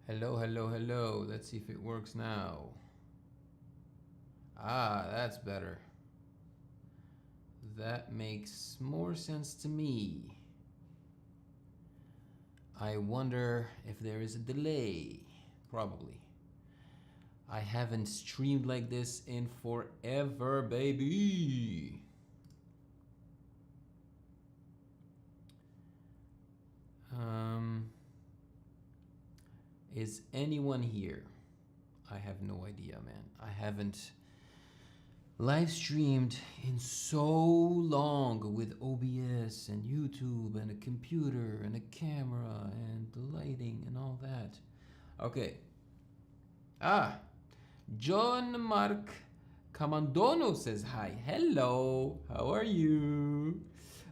Hello, hello, hello. Let's see if it works now. Ah, that's better. That makes more sense to me. I wonder if there is a delay. Probably. I haven't streamed like this in forever, baby. Is anyone here? I have no idea, man. I haven't live streamed in so long with OBS and YouTube and a computer and a camera and the lighting and all that. Okay. Ah, John Mark Camandono says hi. Hello, how are you?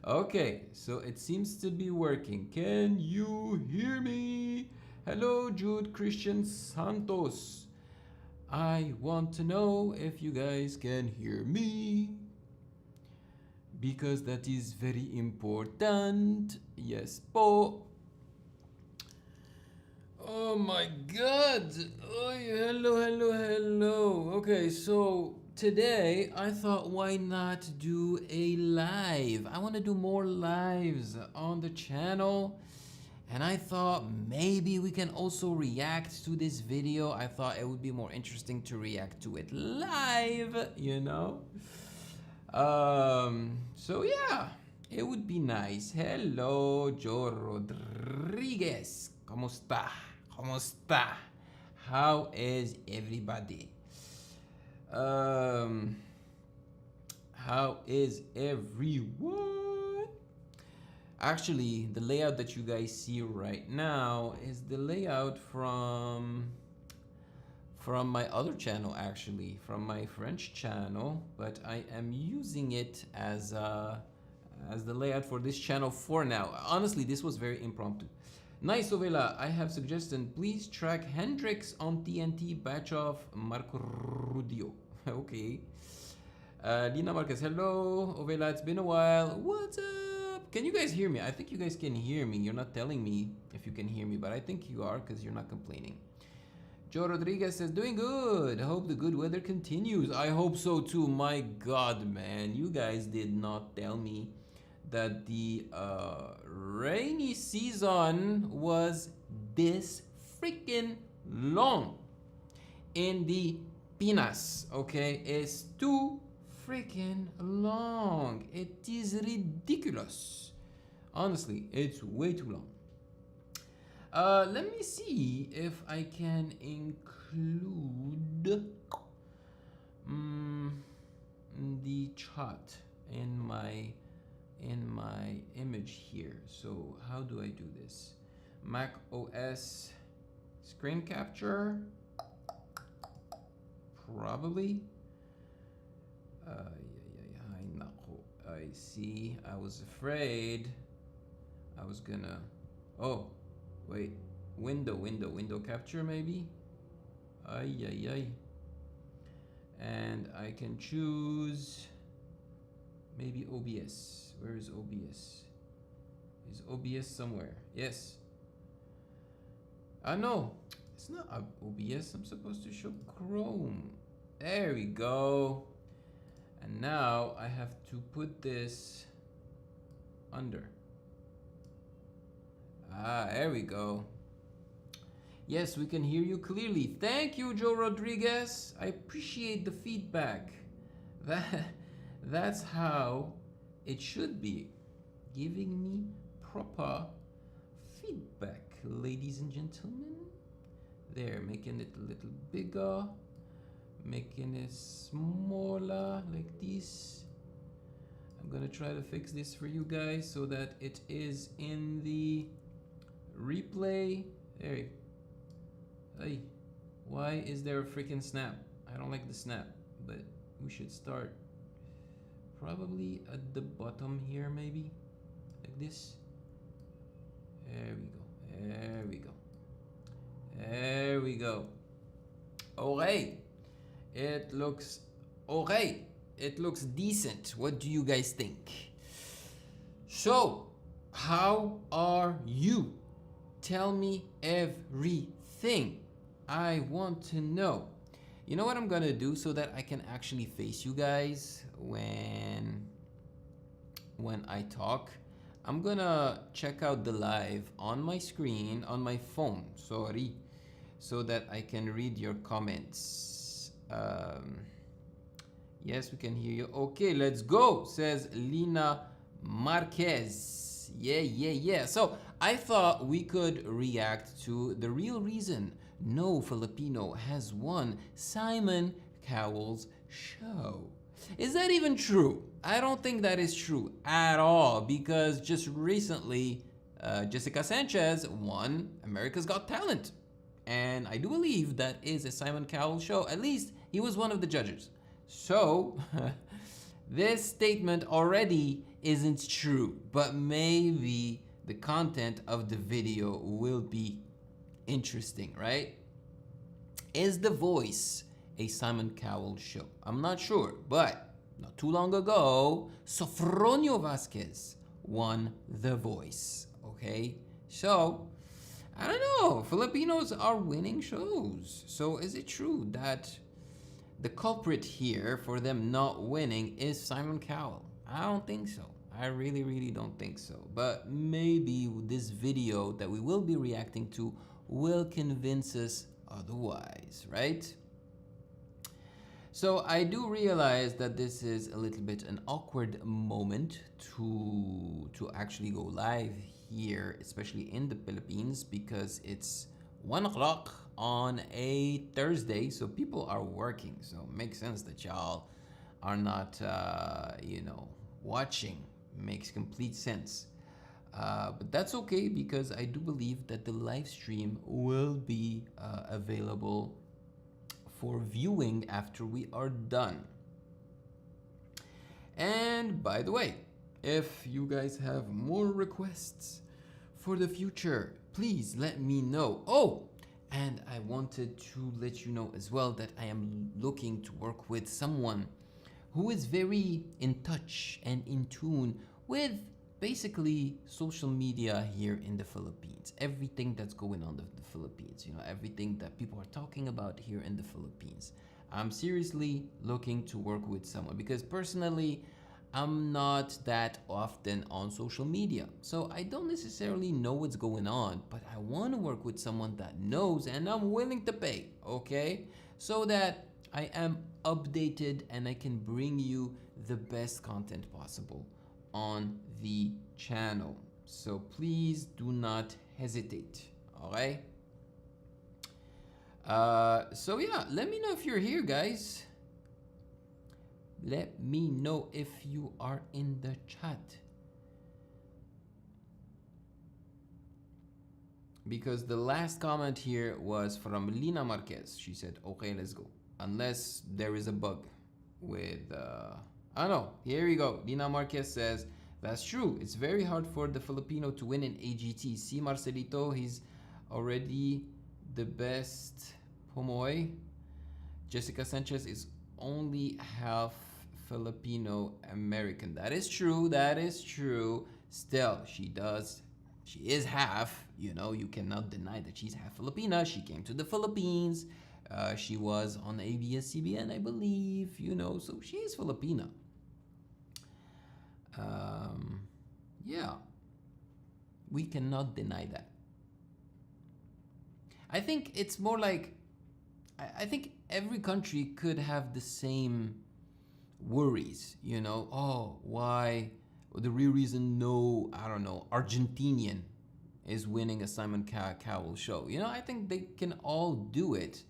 Okay, so it seems to be working. Can you hear me? Hello, Jude Christian Santos. I want to know if you guys can hear me, because that is very important. Yes, po. Oh my god. Oh, hello, hello, hello. Okay, so today I thought, why not do a live? I want to do more lives on the channel. And I thought maybe we can also react to this video. I thought it would be more interesting to react to it live, you know? So yeah, it would be nice. Hello, Joe Rodriguez. ¿Cómo está? ¿Cómo está? How is everybody? How is everyone? Actually, the layout that you guys see right now is the layout from my other channel, actually, from my French channel, but I am using it as the layout for this channel for now. Honestly, this was very impromptu. Nice, Ovela. I have suggestion. Please track Hendrix on TNT, batch of Marco Rudio. Okay. Lina Marquez, hello. Ovela, it's been a while. What's up? Can you guys hear me? I think you guys can hear me. You're not telling me if you can hear me, but I think you are because you're not complaining. Joe Rodriguez says, doing good. Hope the good weather continues. I hope so too. My God, man. You guys did not tell me that the rainy season was this freaking long in the Pinas. Okay, it's too freaking long. It is ridiculous. Honestly, it's way too long. Let me see if I can include the chat in my image here. So how do I do this? Mac OS screen capture, probably. I see. I was afraid I was gonna. Oh, wait. Window capture maybe. Ay. And I can choose maybe OBS. Where is OBS? Is OBS somewhere? Yes. No, it's not OBS. I'm supposed to show Chrome. There we go. And now I have to put this under. There we go. Yes, we can hear you clearly. Thank you, Joe Rodriguez. I appreciate the feedback. That's how it should be. Giving me proper feedback, ladies and gentlemen. There, making it a little bigger. Making it smaller like this. I'm gonna try to fix this for you guys so that it is in the replay. There. Hey, why is there a freaking snap? I don't like the snap, but we should start probably at the bottom here, maybe like this. There we go. There we go. There we go. Okay. It looks okay. It looks decent. What do you guys think? So, how are you? Tell me everything. thing I want to know. You know what I'm gonna do so that I can actually face you guys when I talk? I'm gonna check out the live on my screen, on my phone, sorry, so that I can read your comments. Yes, we can hear you. Okay, let's go, says Lina Marquez. Yeah. So I thought we could react to the real reason no Filipino has won Simon Cowell's show. Is that even true? I don't think that is true at all, because just recently, Jessica Sanchez won America's Got Talent. And I do believe that is a Simon Cowell show. At least he was one of the judges. So, this statement already isn't true, but maybe the content of the video will be interesting, right? Is The Voice a Simon Cowell show? I'm not sure, but not too long ago, Sofronio Vasquez won The Voice, okay? So, I don't know, Filipinos are winning shows. So is it true that the culprit here for them not winning is Simon Cowell? I don't think so. I really don't think so. But maybe this video that we will be reacting to will convince us otherwise, right? So I do realize that this is a little bit an awkward moment to actually go live here, especially in the Philippines, because it's 1 o'clock on a Thursday, so people are working. So it makes sense that y'all are not, watching. Makes complete sense. But that's okay, because I do believe that the live stream will be available for viewing after we are done. And by the way, if you guys have more requests for the future, please let me know. Oh, and I wanted to let you know as well that I am looking to work with someone who is very in touch and in tune with basically social media here in the Philippines. Everything that's going on in the Philippines, everything that people are talking about here in the Philippines. I'm seriously looking to work with someone, because personally, I'm not that often on social media. So I don't necessarily know what's going on, but I want to work with someone that knows, and I'm willing to pay, okay? So that I am updated and I can bring you the best content possible on the channel. So please do not hesitate, alright? So yeah, let me know if you're here, guys. Let me know if you are in the chat. Because the last comment here was from Lina Marquez. She said, okay, let's go. Unless there is a bug with, I don't know. Here we go. Lina Marquez says, that's true. It's very hard for the Filipino to win in AGT. See Marcelito, he's already the best Pomoy. Jessica Sanchez is only half Filipino American. That is true. That is true. Still, she is half. You cannot deny that she's half Filipina. She came to the Philippines. She was on ABS-CBN, I believe. So she is Filipina. Yeah, we cannot deny that. I think it's more like, I think every country could have the same worries, oh, why, the real reason no, I don't know, Argentinian is winning a Simon Cowell show. I think they can all do it,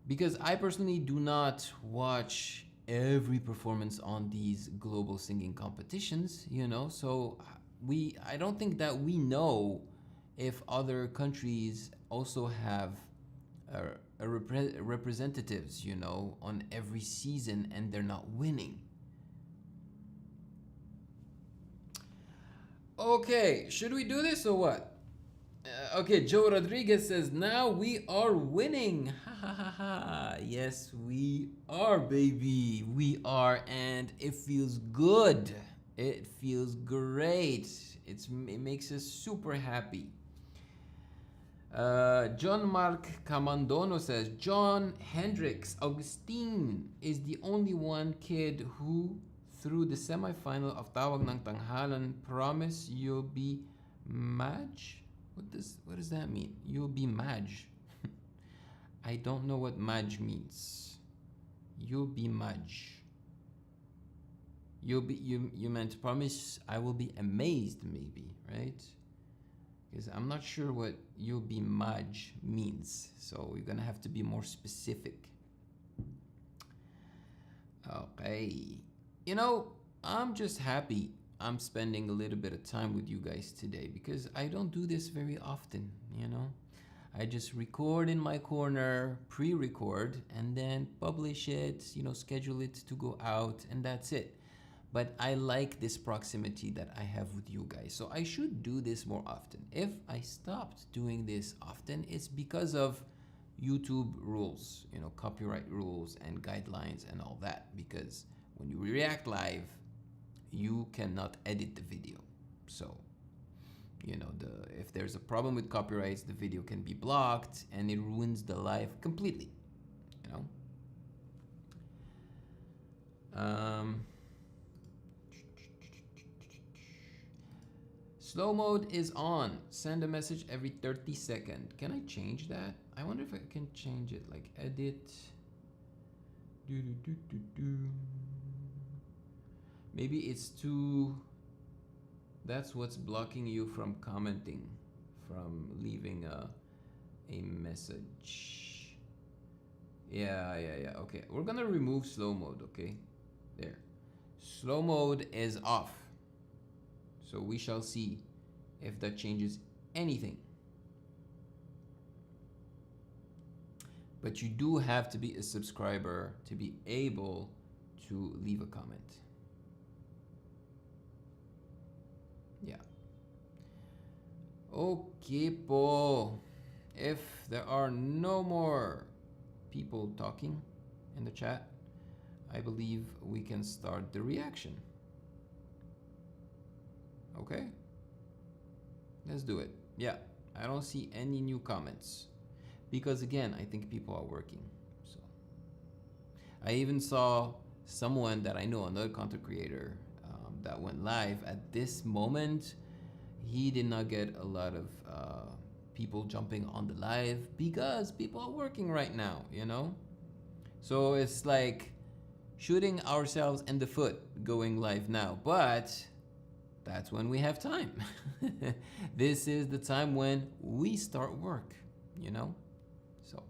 because I personally do not watch every performance on these global singing competitions, so I don't think that we know if other countries also have representatives, on every season, and they're not winning. Okay, should we do this or what? Okay, Joe Rodriguez says, now we are winning. Ha ha ha ha. Yes, we are, baby. We are, and it feels good. It feels great. It makes us super happy. John Mark Camandono says, John Hendricks Augustine is the only one kid who, through the semifinal of Tawag ng Tanghalan, promise you'll be Maj? What does that mean? You'll be Maj. I don't know what Maj means. You'll be Maj. You meant promise I will be amazed, maybe, right? Because I'm not sure what you'll be Maj means, so we're gonna have to be more specific. Okay, you know, I'm just happy I'm spending a little bit of time with you guys today, because I don't do this very often, you know. I just record in my corner, pre-record, and then publish it, you know, schedule it to go out, and that's it. But I like this proximity that I have with you guys, so I should do this more often. If I stopped doing this often, it's because of YouTube rules, you know, copyright rules and guidelines and all that, because when you react live, you cannot edit the video. So, you know, if there's a problem with copyrights, the video can be blocked and it ruins the live completely, you know. Slow mode is on. Send a message every 30 seconds. Can I change that? I wonder if I can change it, like edit. Maybe it's too, that's what's blocking you from commenting, from leaving a message. Yeah, okay. We're gonna remove slow mode, okay? There. Slow mode is off. So we shall see if that changes anything. But you do have to be a subscriber to be able to leave a comment. Yeah. Okay po. If there are no more people talking in the chat, I believe we can start the reaction. Okay, let's do it. Yeah, I don't see any new comments because again, I think people are working. So I even saw someone that I know, another content creator that went live at this moment. He did not get a lot of people jumping on the live because people are working right now, you know? So it's like shooting ourselves in the foot going live now, but that's when we have time. This is the time when we start work, you know? So,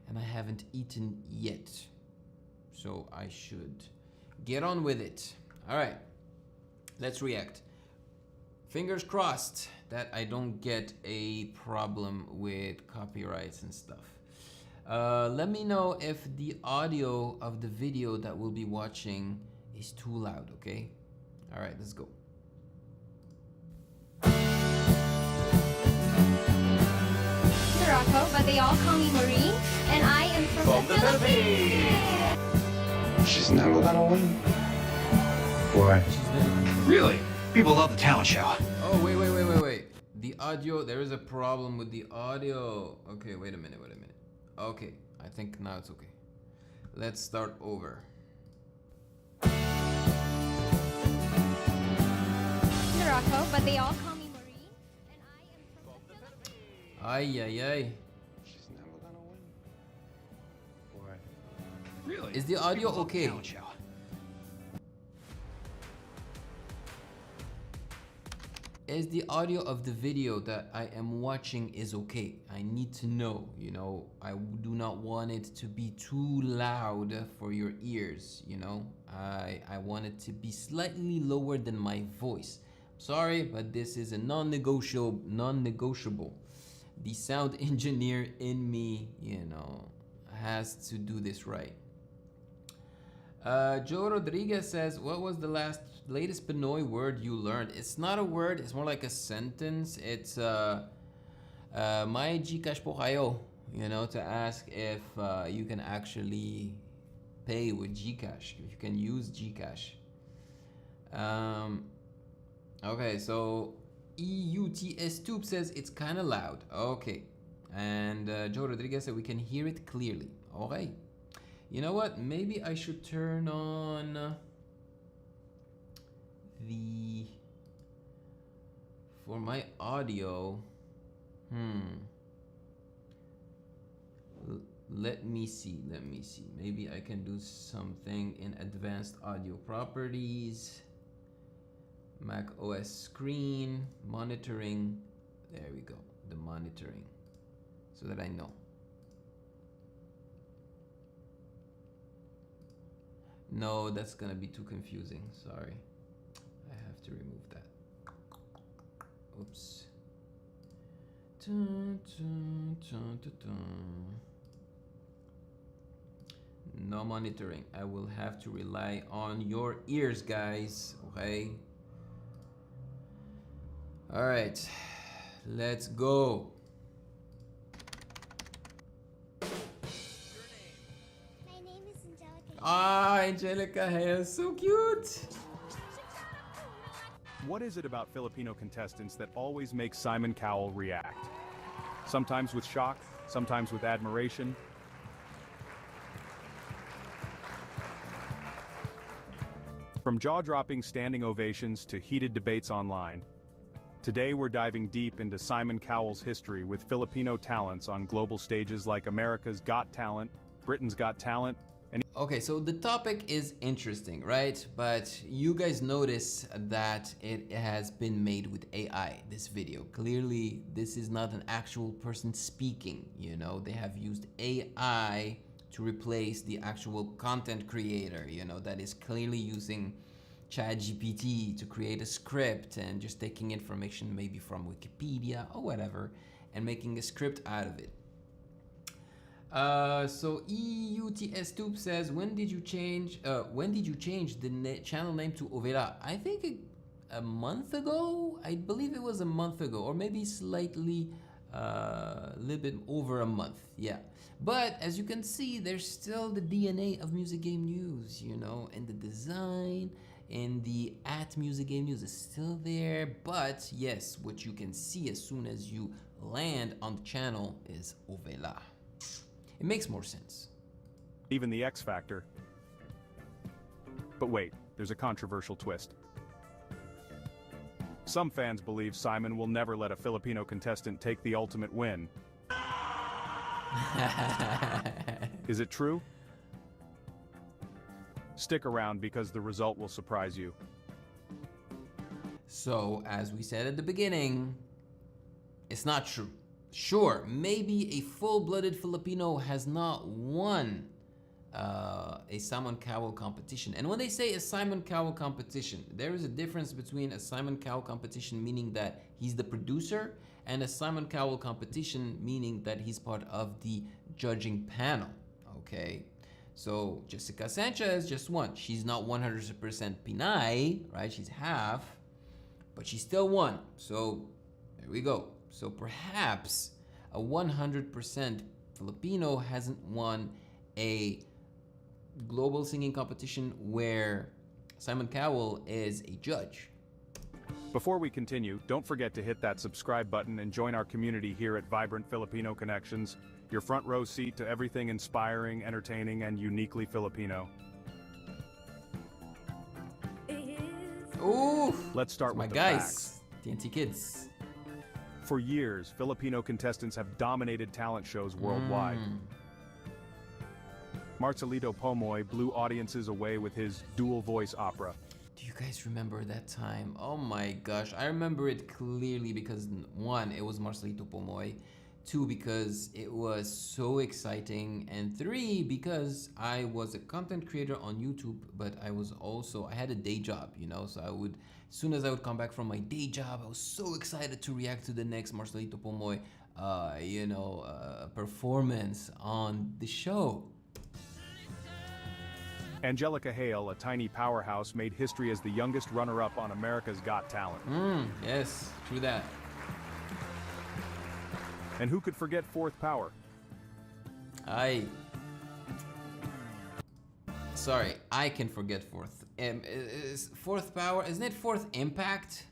and I haven't eaten yet, so I should get on with it. All right, let's react. Fingers crossed that I don't get a problem with copyrights and stuff. Let me know if the audio of the video that we'll be watching is too loud, okay? All right, let's go. Morocco, but they all call me Maureen, and I am from the Philippines. She's never gonna win. Why? Really? People love the talent show. Oh, wait. The audio, there is a problem with the audio. Okay, wait a minute. Okay, I think now it's okay. Let's start over. Morocco, but they all call me Maureen, and I am from the Philippines. Ay. She's never gonna win. Why? Really? Is the audio People love the okay? talent show. Is the audio of the video that I am watching is okay? I need to know, you know, I do not want it to be too loud for your ears, you know? I want it to be slightly lower than my voice. Sorry, but this is a non-negotiable. The sound engineer in me, you know, has to do this right. Joe Rodriguez says, what was the latest Pinoy word you learned? It's not a word, it's more like a sentence. It's may Gcash po kayo, you know, to ask if you can actually pay with Gcash, if you can use Gcash. Okay, so EUTS Tube says it's kind of loud. Okay. And Joe Rodriguez said we can hear it clearly. Okay. You know what? Maybe I should turn on for my audio. Let me see. Maybe I can do something in advanced audio properties. Mac OS screen, monitoring. There we go. The monitoring. So that I know. No, that's gonna be too confusing. Sorry. I have to remove that. Oops. Dun, dun, dun, dun, dun. No monitoring. I will have to rely on your ears, guys. Okay. All right. Let's go. My name is Angelica. Ah, Angelica Hale, so cute. What is it about Filipino contestants that always makes Simon Cowell react? Sometimes with shock, sometimes with admiration. From jaw-dropping standing ovations to heated debates online, today we're diving deep into Simon Cowell's history with Filipino talents on global stages like America's Got Talent, Britain's Got Talent, and Okay, so the topic is interesting, right? But you guys notice that it has been made with AI, this video. Clearly, this is not an actual person speaking, you know? They have used AI to replace the actual content creator, you know, that is clearly using ChatGPT to create a script and just taking information maybe from Wikipedia or whatever and making a script out of it. So EUTS Tube says, when did you change the channel name to Ovela? I think a month ago. I believe it was a month ago, or maybe slightly a little bit over a month. Yeah, but as you can see, there's still the DNA of Music Game News, you know, and the design and the @Music Game News is still there. But yes, what you can see as soon as you land on the channel is Ovela. It makes more sense. even the X Factor. But wait, there's a controversial twist. Some fans believe Simon will never let a Filipino contestant take the ultimate win. Is it true? Stick around because the result will surprise you. So, as we said at the beginning, it's not true. Sure, maybe a full-blooded Filipino has not won a Simon Cowell competition. And when they say a Simon Cowell competition, there is a difference between a Simon Cowell competition, meaning that he's the producer, and a Simon Cowell competition, meaning that he's part of the judging panel, okay? So Jessica Sanchez just won. She's not 100% Pinay, right? She's half, but she still won. So there we go. So perhaps a 100% Filipino hasn't won a global singing competition where Simon Cowell is a judge. Before we continue, don't forget to hit that subscribe button and join our community here at Vibrant Filipino Connections, your front row seat to everything inspiring, entertaining, and uniquely Filipino. Ooh, Let's start my with the guys, facts. TNT Kids. For years, Filipino contestants have dominated talent shows worldwide. Marcelito Pomoy blew audiences away with his dual voice opera. Do you guys remember that time? Oh my gosh, I remember it clearly because one, it was Marcelito Pomoy. Two, because it was so exciting. And three, because I was a content creator on YouTube, but I had a day job, you know? So as soon as I would come back from my day job, I was so excited to react to the next Marcelito Pomoy, performance on the show. Angelica Hale, a tiny powerhouse, made history as the youngest runner-up on America's Got Talent. Yes, true that. And who could forget Fourth Power? I can forget Fourth. Is Fourth Power, isn't it Fourth Impact?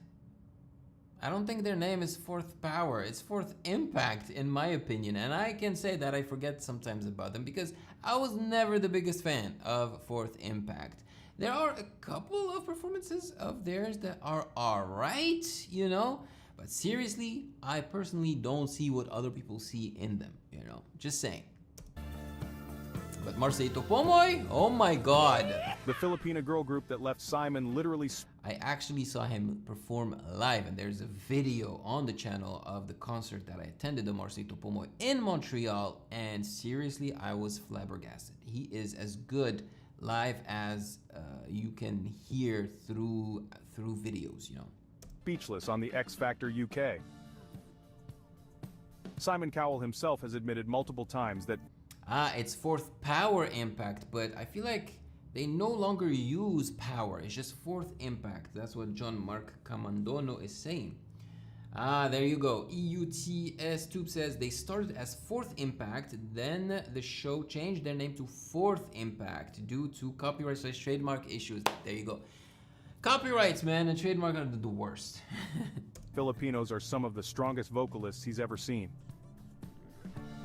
I don't think their name is Fourth Power. It's Fourth Impact, in my opinion. And I can say that I forget sometimes about them because I was never the biggest fan of Fourth Impact. There are a couple of performances of theirs that are alright, you know? But seriously, I personally don't see what other people see in them, you know? Just saying. But Marceito Pomoy, oh my god. The Filipino girl group that left Simon literally I actually saw him perform live, and there's a video on the channel of the concert that I attended of Marceito Pomoy in Montreal, and seriously, I was flabbergasted. He is as good live as you can hear through videos, you know. speechless on the X Factor UK. Simon Cowell himself has admitted multiple times that It's Fourth Power Impact, but I feel like they no longer use power. It's just Fourth Impact. That's what John Mark Camandono is saying. There you go. EUTS Tube says they started as Fourth Impact, then the show changed their name to Fourth Impact due to copyright/trademark issues. There you go. Copyrights, man, and trademark are the worst. Filipinos are some of the strongest vocalists he's ever seen.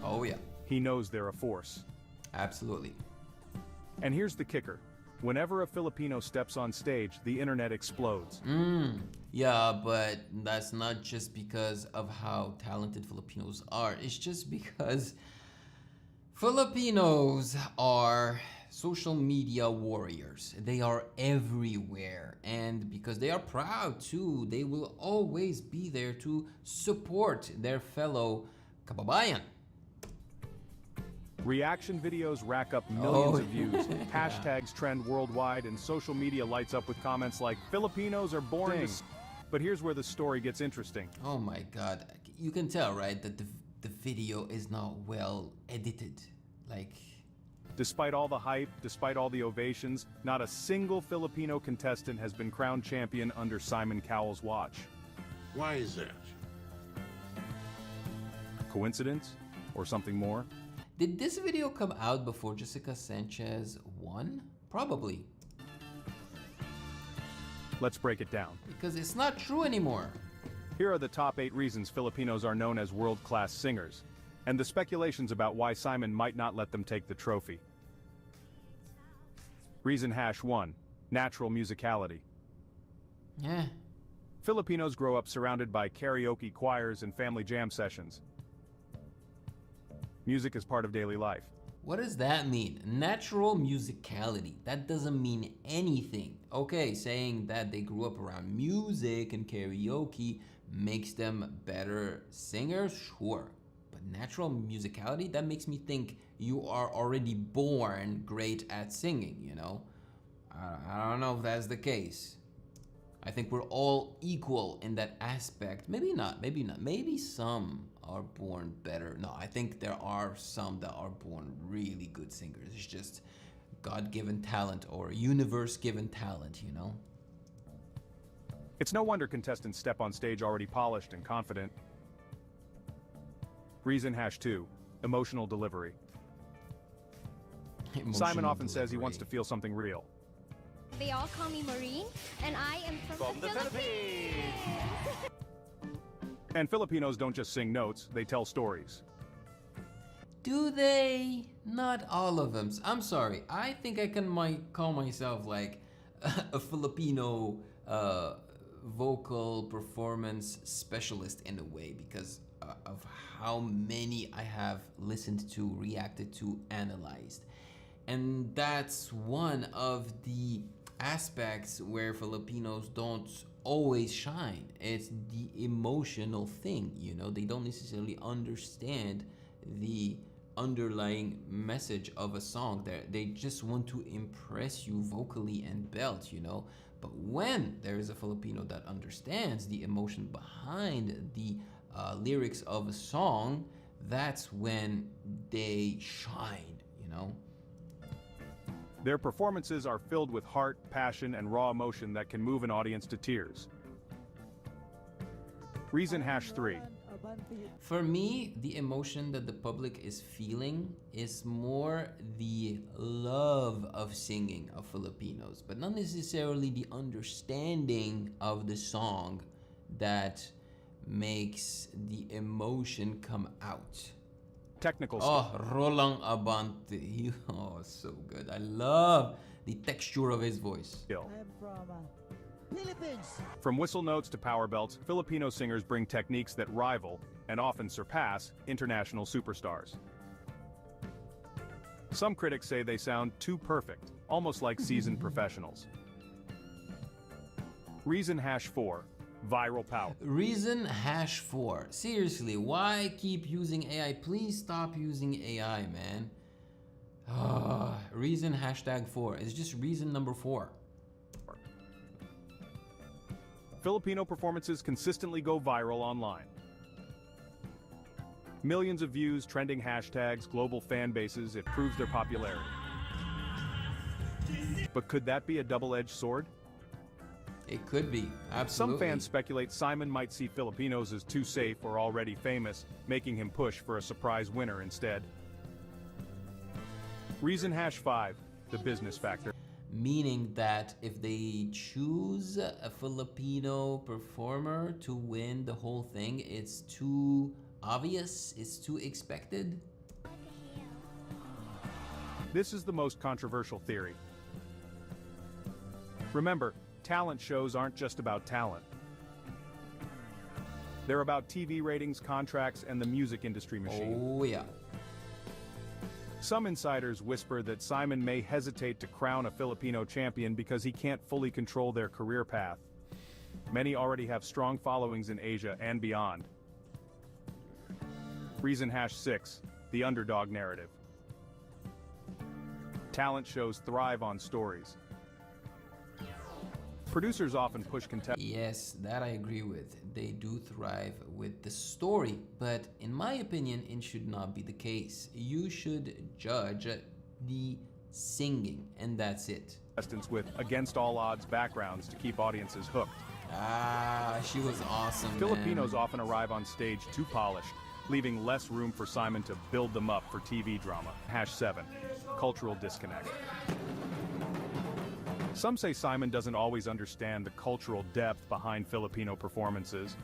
Oh yeah, He knows they're a force. absolutely. And here's the kicker. Whenever a Filipino steps on stage, the internet explodes. Yeah, but that's not just because of how talented Filipinos are. It's just because Filipinos are social media warriors. They are everywhere. And because they are proud too, they will always be there to support their fellow kababayan. Reaction videos rack up millions of views. Hashtags trend worldwide, and social media lights up with comments like, Filipinos are born to sing. But here's where the story gets interesting. Oh my god. You can tell, right, that the video is not well edited. Like, Despite all the hype, despite all the ovations, not a single Filipino contestant has been crowned champion under Simon Cowell's watch. Why is that? Coincidence? Or something more? did this video come out before Jessica Sanchez won? Probably, Let's break it down. because it's not true anymore. Here are the top 8 reasons Filipinos are known as world-class singers, and the speculations about why Simon might not let them take the trophy. Reason #1, natural musicality. Yeah. Filipinos grow up surrounded by karaoke choirs and family jam sessions. Music is part of daily life. What does that mean? Natural musicality. That doesn't mean anything. Okay, saying that they grew up around music and karaoke makes them better singers, sure. But natural musicality, that makes me think you are already born great at singing, you know? I don't know if that's the case. I think we're all equal in that aspect. Maybe not, maybe not. Maybe some are born better. No, I think there are some that are born really good singers. It's just God-given talent or universe-given talent, you know? It's no wonder contestants step on stage already polished and confident. Reason #2, emotional delivery. Simon often says he wants to feel something real. They all call me Maureen, and I am from the Philippines. And Filipinos don't just sing notes, they tell stories. Do they? Not all of them. I'm sorry. I think I can call myself like a Filipino vocal performance specialist in a way because of how many I have listened to, reacted to, analyzed. And that's one of the aspects where Filipinos don't always shine. It's the emotional thing, you know? They don't necessarily understand the underlying message of a song. They just want to impress you vocally and belt, you know? But when there is a Filipino that understands the emotion behind the lyrics of a song, that's when they shine, you know? Their performances are filled with heart, passion, and raw emotion that can move an audience to tears. Reason #3. For me, the emotion that the public is feeling is more the love of singing of Filipinos, but not necessarily the understanding of the song that makes the emotion come out. Technical Oh, Roland Abante. Oh, so good. I love the texture of his voice. skill. I'm from Philippines. From whistle notes to power belts, Filipino singers bring techniques that rival, and often surpass, international superstars. Some critics say they sound too perfect, almost like seasoned professionals. Reason #4, viral power. Reason #4. Seriously, why keep using AI? Please stop using AI, man. Reason #4. It's just reason number 4. Filipino performances consistently go viral online. Millions of views, trending hashtags, global fan bases, it proves their popularity. But could that be a double-edged sword? It could be, Some absolutely. fans speculate Simon might see Filipinos as too safe or already famous, making him push for a surprise winner instead. Reason #5, the business factor. Meaning that if they choose a Filipino performer to win the whole thing, it's too obvious, it's too expected. This is the most controversial theory. Remember, talent shows aren't just about talent. They're about TV ratings, contracts, and the music industry machine. Oh yeah. Some insiders whisper that Simon may hesitate to crown a Filipino champion because he can't fully control their career path. Many already have strong followings in Asia and beyond. Reason #6, the underdog narrative. Talent shows thrive on stories. Producers often push contestants. Yes, that I agree with. They do thrive with the story, but in my opinion, it should not be the case. You should judge the singing, and that's it. With against all odds backgrounds to keep audiences hooked. Ah, she was awesome, Filipinos man. often arrive on stage too polished, leaving less room for Simon to build them up for TV drama. #7, cultural disconnect. Some say Simon doesn't always understand the cultural depth behind Filipino performances.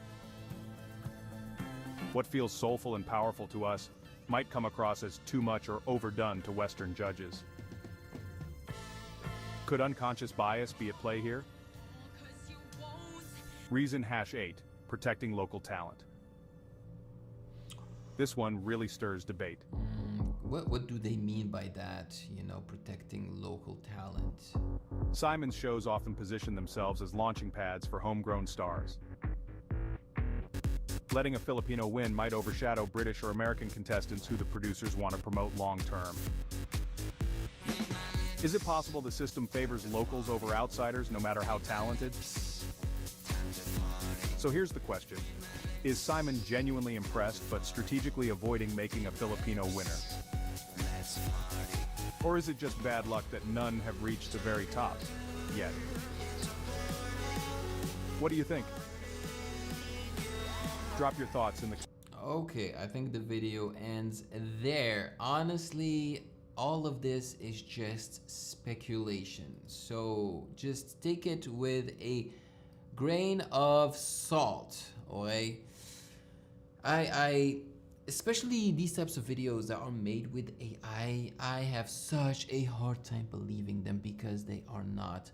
What feels soulful and powerful to us might come across as too much or overdone to Western judges. Could unconscious bias be at play here? Reason #8, protecting local talent. This one really stirs debate. What do they mean by that? You know, protecting local talent. Simon's shows often position themselves as launching pads for homegrown stars. Letting a Filipino win might overshadow British or American contestants who the producers want to promote long-term. Is it possible the system favors locals over outsiders, no matter how talented? So here's the question. Is Simon genuinely impressed but strategically avoiding making a Filipino winner? Or is it just bad luck that none have reached the very top yet? What do you think? Drop your thoughts in the... Okay, I think the video ends there. Honestly, all of this is just speculation. So just take it with a grain of salt, okay? Especially these types of videos that are made with AI, I have such a hard time believing them because they are not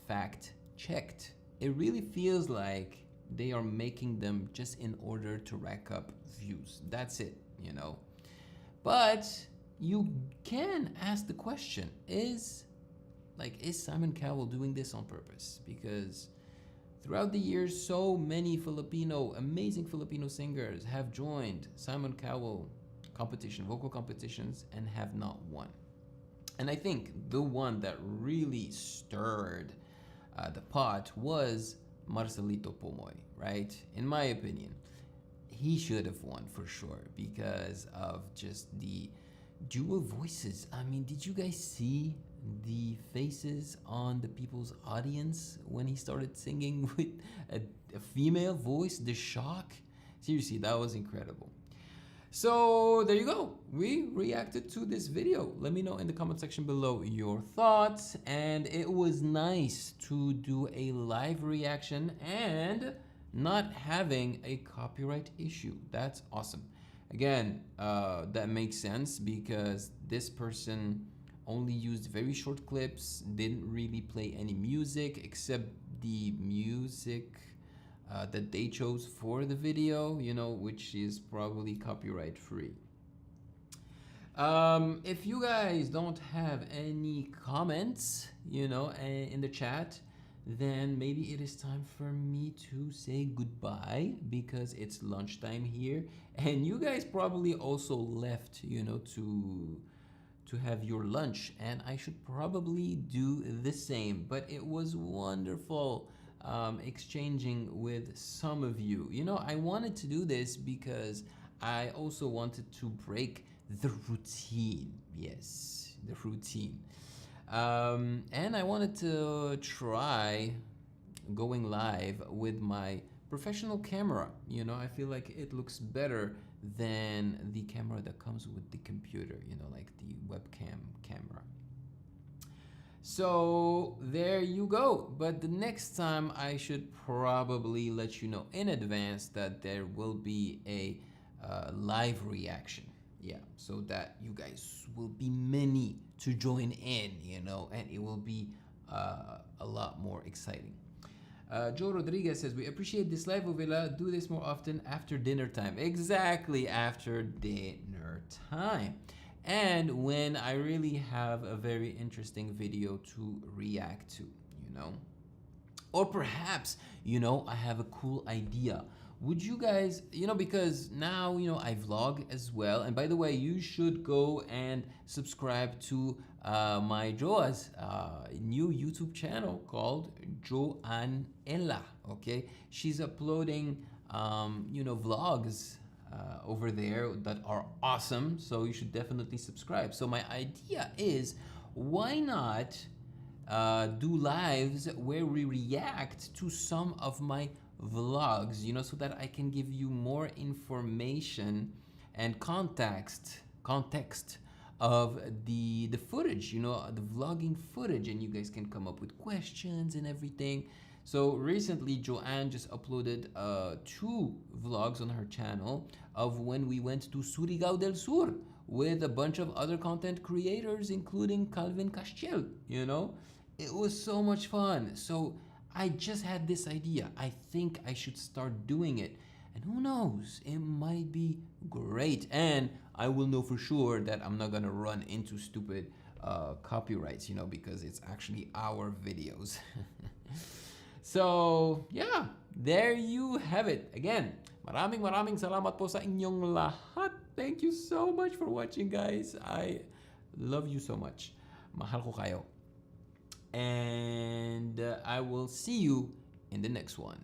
fact-checked. It really feels like they are making them just in order to rack up views. That's it, you know? But you can ask the question, is Simon Cowell doing this on purpose? Because throughout the years, so many amazing Filipino singers have joined Simon Cowell vocal competitions, and have not won. And I think the one that really stirred the pot was Marcelito Pomoy, right? In my opinion, he should have won for sure because of just the dual voices. I mean, did you guys see the faces on the people's audience when he started singing with a female voice? The shock, seriously, that was incredible. So there you go, we reacted to this video. Let me know in the comment section below your thoughts, and it was nice to do a live reaction and not having a copyright issue. That's awesome. Again, that makes sense because this person only used very short clips, didn't really play any music except the music that they chose for the video, you know, which is probably copyright free. If you guys don't have any comments, you know, in the chat, then maybe it is time for me to say goodbye because it's lunchtime here, and you guys probably also left, you know, to have your lunch, and I should probably do the same. But it was wonderful exchanging with some of you. You know, I wanted to do this because I also wanted to break the routine. Yes, the routine. And I wanted to try going live with my professional camera. You know, I feel like it looks better than the camera that comes with the computer, you know, like the webcam camera. So there you go. But the next time I should probably let you know in advance that there will be a live reaction. Yeah, so that you guys will be many to join in, you know, and it will be a lot more exciting. Joe Rodriguez says, we appreciate this live, Ovela. Do this more often after dinner time. Exactly, after dinner time. And when I really have a very interesting video to react to, you know. Or perhaps, you know, I have a cool idea. Would you guys, you know, because now, you know, I vlog as well. And by the way, you should go and subscribe to my Joa's new YouTube channel called Joanella, okay? She's uploading, you know, vlogs over there that are awesome. So you should definitely subscribe. So my idea is, why not do lives where we react to some of my vlogs, you know, so that I can give you more information and context of the footage, you know, the vlogging footage, and you guys can come up with questions and everything. So recently Joanne just uploaded 2 vlogs on her channel of when we went to Surigao del Sur with a bunch of other content creators, including Calvin Castiel, you know. It was so much fun. So I just had this idea. I think I should start doing it. And who knows, it might be great. And I will know for sure that I'm not gonna run into stupid copyrights, you know, because it's actually our videos. So, yeah, there you have it. Again, maraming salamat po sa inyong lahat. Thank you so much for watching, guys. I love you so much. Mahal ko kayo. And I will see you in the next one.